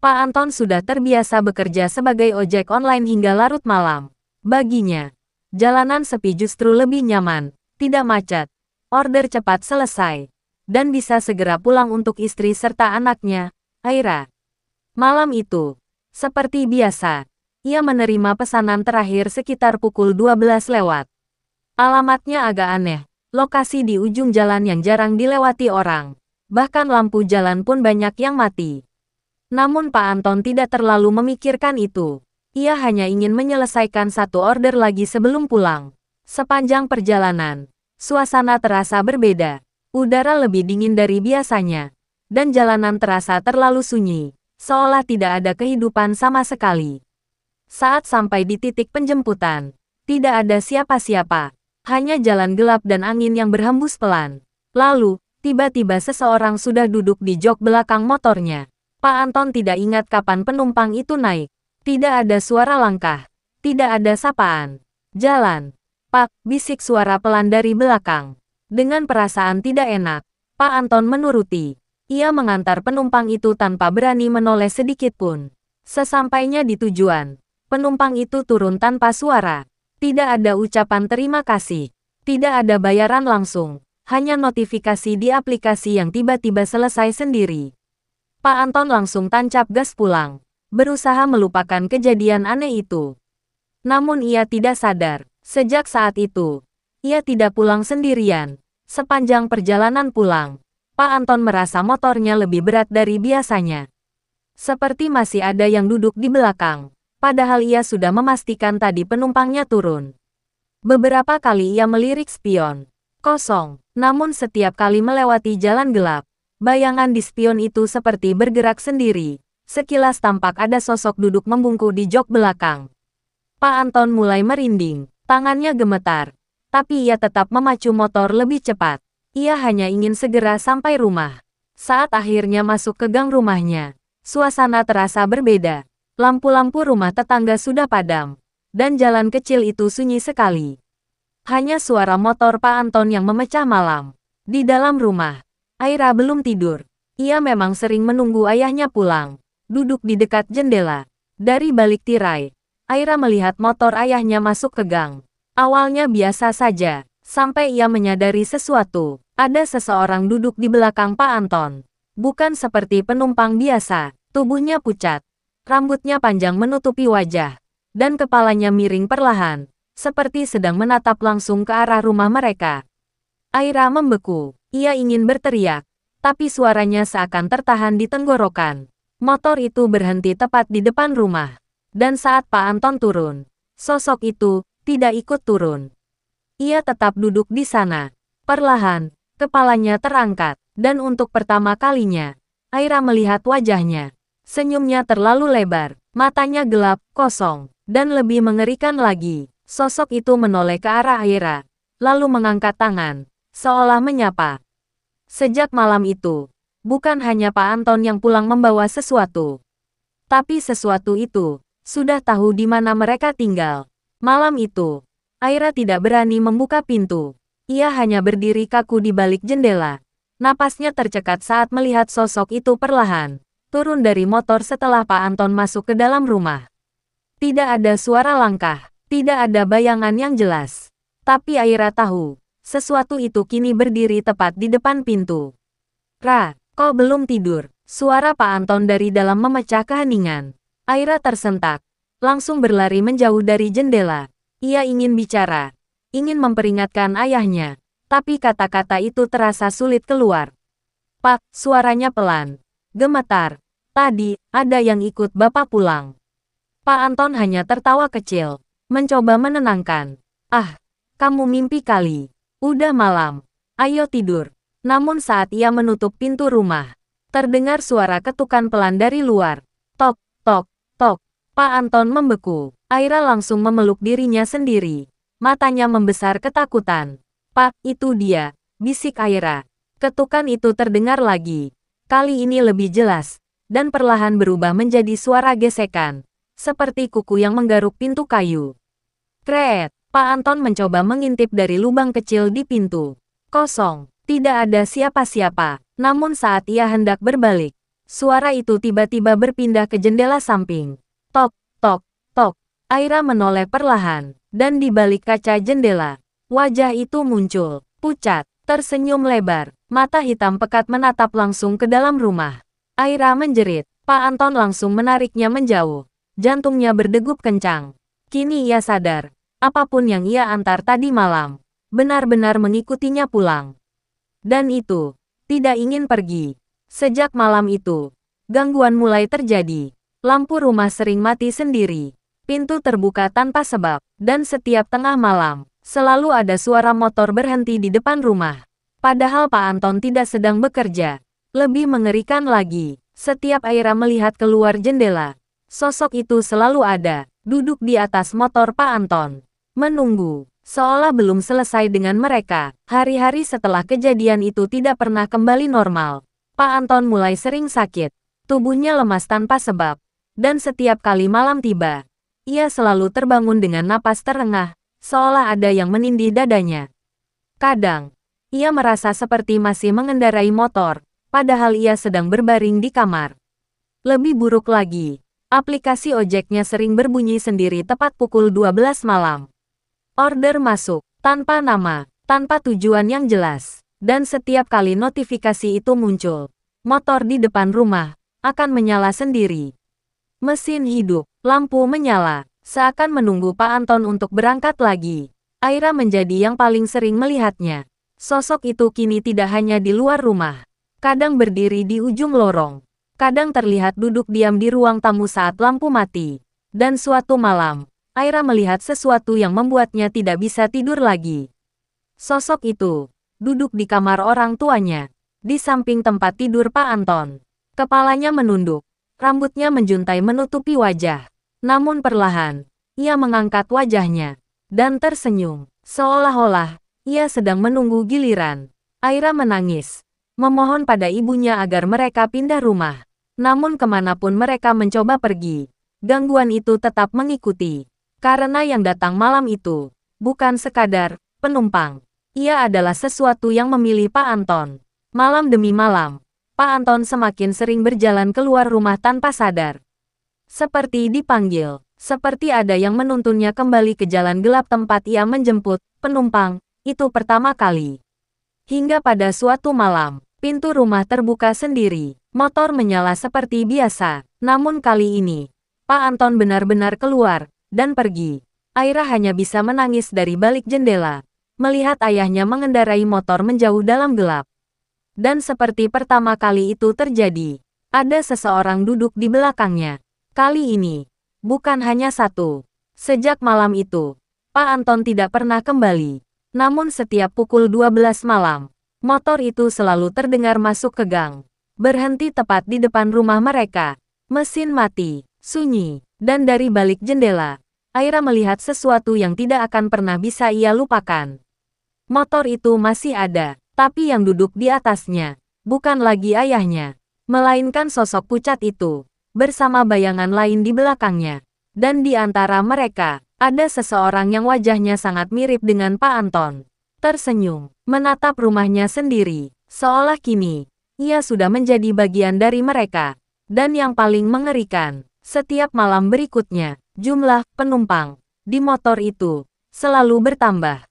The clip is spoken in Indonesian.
Pak Anton sudah terbiasa bekerja sebagai ojek online hingga larut malam. Baginya, jalanan sepi justru lebih nyaman, tidak macet, order cepat selesai, dan bisa segera pulang untuk istri serta anaknya, Aira. Malam itu, seperti biasa, ia menerima pesanan terakhir sekitar pukul 12 lewat. Alamatnya agak aneh, lokasi di ujung jalan yang jarang dilewati orang, bahkan lampu jalan pun banyak yang mati. Namun Pak Anton tidak terlalu memikirkan itu. Ia hanya ingin menyelesaikan satu order lagi sebelum pulang. Sepanjang perjalanan, suasana terasa berbeda. Udara lebih dingin dari biasanya. Dan jalanan terasa terlalu sunyi, seolah tidak ada kehidupan sama sekali. Saat sampai di titik penjemputan, tidak ada siapa-siapa. Hanya jalan gelap dan angin yang berhembus pelan. Lalu, tiba-tiba seseorang sudah duduk di jok belakang motornya. Pak Anton tidak ingat kapan penumpang itu naik. Tidak ada suara langkah. Tidak ada sapaan. Jalan. Pak, bisik suara pelan dari belakang. Dengan perasaan tidak enak, Pak Anton menuruti. Ia mengantar penumpang itu tanpa berani menoleh sedikit pun. Sesampainya di tujuan, penumpang itu turun tanpa suara. Tidak ada ucapan terima kasih. Tidak ada bayaran langsung. Hanya notifikasi di aplikasi yang tiba-tiba selesai sendiri. Pak Anton langsung tancap gas pulang, berusaha melupakan kejadian aneh itu. Namun ia tidak sadar, sejak saat itu, ia tidak pulang sendirian. Sepanjang perjalanan pulang, Pak Anton merasa motornya lebih berat dari biasanya. Seperti masih ada yang duduk di belakang, padahal ia sudah memastikan tadi penumpangnya turun. Beberapa kali ia melirik spion, kosong, namun setiap kali melewati jalan gelap, bayangan di spion itu seperti bergerak sendiri. Sekilas tampak ada sosok duduk membungkuk di jok belakang. Pak Anton mulai merinding, tangannya gemetar. Tapi ia tetap memacu motor lebih cepat. Ia hanya ingin segera sampai rumah. Saat akhirnya masuk ke gang rumahnya, suasana terasa berbeda. Lampu-lampu rumah tetangga sudah padam. Dan jalan kecil itu sunyi sekali. Hanya suara motor Pak Anton yang memecah malam. Di dalam rumah, Aira belum tidur. Ia memang sering menunggu ayahnya pulang. Duduk di dekat jendela. Dari balik tirai, Aira melihat motor ayahnya masuk ke gang. Awalnya biasa saja, sampai ia menyadari sesuatu. Ada seseorang duduk di belakang Pak Anton. Bukan seperti penumpang biasa. Tubuhnya pucat. Rambutnya panjang menutupi wajah. Dan kepalanya miring perlahan. Seperti sedang menatap langsung ke arah rumah mereka. Aira membeku. Ia ingin berteriak, tapi suaranya seakan tertahan di tenggorokan. Motor itu berhenti tepat di depan rumah. Dan saat Pak Anton turun, sosok itu tidak ikut turun. Ia tetap duduk di sana. Perlahan, kepalanya terangkat. Dan untuk pertama kalinya, Aira melihat wajahnya. Senyumnya terlalu lebar, matanya gelap, kosong. Dan lebih mengerikan lagi, sosok itu menoleh ke arah Aira. Lalu mengangkat tangan, seolah menyapa. Sejak malam itu, bukan hanya Pak Anton yang pulang membawa sesuatu. Tapi sesuatu itu, sudah tahu di mana mereka tinggal. Malam itu, Aira tidak berani membuka pintu. Ia hanya berdiri kaku di balik jendela. Napasnya tercekat saat melihat sosok itu perlahan turun dari motor setelah Pak Anton masuk ke dalam rumah. Tidak ada suara langkah, tidak ada bayangan yang jelas. Tapi Aira tahu, sesuatu itu kini berdiri tepat di depan pintu. Ra, kau belum tidur? Suara Pak Anton dari dalam memecah keheningan. Aira tersentak, langsung berlari menjauh dari jendela. Ia ingin bicara, ingin memperingatkan ayahnya, tapi kata-kata itu terasa sulit keluar. Pak, suaranya pelan, gemetar. Tadi, ada yang ikut Bapak pulang. Pak Anton hanya tertawa kecil, mencoba menenangkan. Ah, kamu mimpi kali. Udah malam, ayo tidur. Namun saat ia menutup pintu rumah, terdengar suara ketukan pelan dari luar. Tok, tok, tok. Pak Anton membeku. Aira langsung memeluk dirinya sendiri. Matanya membesar ketakutan. Pak, itu dia, bisik Aira. Ketukan itu terdengar lagi. Kali ini lebih jelas, dan perlahan berubah menjadi suara gesekan. Seperti kuku yang menggaruk pintu kayu. Kreet. Pak Anton mencoba mengintip dari lubang kecil di pintu. Kosong, tidak ada siapa-siapa. Namun saat ia hendak berbalik, Suara itu tiba-tiba berpindah ke jendela samping. Tok, tok, tok. Aira menoleh perlahan, dan di balik kaca jendela, wajah itu muncul, pucat, tersenyum lebar, mata hitam pekat menatap langsung ke dalam rumah. Aira menjerit, Pak Anton langsung menariknya menjauh. Jantungnya berdegup kencang. Kini ia sadar, apapun yang ia antar tadi malam, benar-benar mengikutinya pulang. Dan itu, tidak ingin pergi. Sejak malam itu, gangguan mulai terjadi. Lampu rumah sering mati sendiri. Pintu terbuka tanpa sebab, dan setiap tengah malam, selalu ada suara motor berhenti di depan rumah. Padahal Pak Anton tidak sedang bekerja. Lebih mengerikan lagi, setiap Aira melihat keluar jendela, sosok itu selalu ada, duduk di atas motor Pak Anton. Menunggu, seolah belum selesai dengan mereka. Hari-hari setelah kejadian itu tidak pernah kembali normal. Pak Anton mulai sering sakit, tubuhnya lemas tanpa sebab. Dan setiap kali malam tiba, ia selalu terbangun dengan napas terengah, seolah ada yang menindih dadanya. Kadang, ia merasa seperti masih mengendarai motor, padahal ia sedang berbaring di kamar. Lebih buruk lagi, aplikasi ojeknya sering berbunyi sendiri tepat pukul 12 malam. Order masuk, tanpa nama, tanpa tujuan yang jelas. Dan setiap kali notifikasi itu muncul, motor di depan rumah akan menyala sendiri. Mesin hidup, lampu menyala, seakan menunggu Pak Anton untuk berangkat lagi. Aira menjadi yang paling sering melihatnya. Sosok itu kini tidak hanya di luar rumah. Kadang berdiri di ujung lorong. Kadang terlihat duduk diam di ruang tamu saat lampu mati. Dan suatu malam, Aira melihat sesuatu yang membuatnya tidak bisa tidur lagi. Sosok itu duduk di kamar orang tuanya, di samping tempat tidur Pak Anton. Kepalanya menunduk, rambutnya menjuntai menutupi wajah. Namun perlahan, ia mengangkat wajahnya dan tersenyum, seolah-olah ia sedang menunggu giliran. Aira menangis, memohon pada ibunya agar mereka pindah rumah. Namun kemanapun mereka mencoba pergi, gangguan itu tetap mengikuti. Karena yang datang malam itu, bukan sekadar penumpang. Ia adalah sesuatu yang memilih Pak Anton. Malam demi malam, Pak Anton semakin sering berjalan keluar rumah tanpa sadar. Seperti dipanggil, seperti ada yang menuntunnya kembali ke jalan gelap tempat ia menjemput penumpang, itu pertama kali. Hingga pada suatu malam, pintu rumah terbuka sendiri, motor menyala seperti biasa. Namun kali ini, Pak Anton benar-benar keluar dan pergi. Aira hanya bisa menangis dari balik jendela, melihat ayahnya mengendarai motor menjauh dalam gelap. Dan seperti pertama kali itu terjadi, ada seseorang duduk di belakangnya. Kali ini, bukan hanya satu. Sejak malam itu, Pak Anton tidak pernah kembali. Namun setiap pukul 12 malam, motor itu selalu terdengar masuk ke gang. Berhenti tepat di depan rumah mereka. Mesin mati, sunyi, dan dari balik jendela, Aira melihat sesuatu yang tidak akan pernah bisa ia lupakan. Motor itu masih ada, tapi yang duduk di atasnya, bukan lagi ayahnya, melainkan sosok pucat itu, bersama bayangan lain di belakangnya. Dan di antara mereka, ada seseorang yang wajahnya sangat mirip dengan Pak Anton. Tersenyum, menatap rumahnya sendiri, seolah kini, ia sudah menjadi bagian dari mereka. Dan yang paling mengerikan, setiap malam berikutnya, jumlah penumpang di motor itu selalu bertambah.